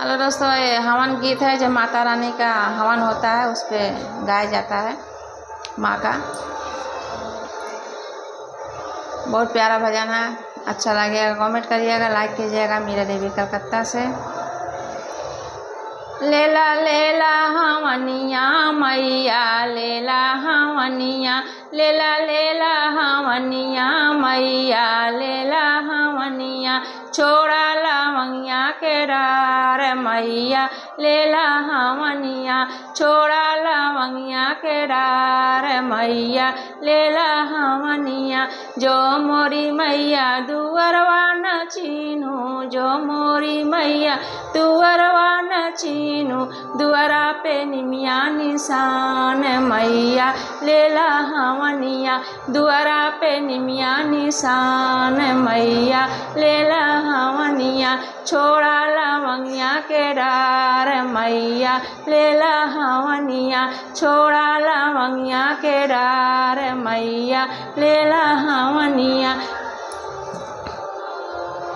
Hello दोस्तों, ये हवन गीत है जो माता रानी का हवन होता है, उस पर गाया जाता है माँ का। बहुत प्यारा भजन है, अच्छा लगेगा, कमेंट करिएगा, लाइक कीजिएगा। मीरा देवी कलकत्ता से। लेला लेला हवनिया मैया, लेला हवनिया, लेला लेला हवनिया मैया, लेला हवनिया। छोड़ा लवंगिया के डार मैया, लेला हवनिया। छोड़ा लवंगिया के डार मैया, लेला हवनिया। जो मोरी मैया दुअरवा न चीनू, जो मोरी मैया दुअरवा न चीनू। दुअरा पे निमिया निशान मैया, लेला हवनिया। दुअरा पे निमिया निशान मैया, लेला हवनिया। छोड़ा लवंगिया के डार मैया, लेला हवनिया। छोड़ा लवंगिया के डार मैया, लेला हवनिया।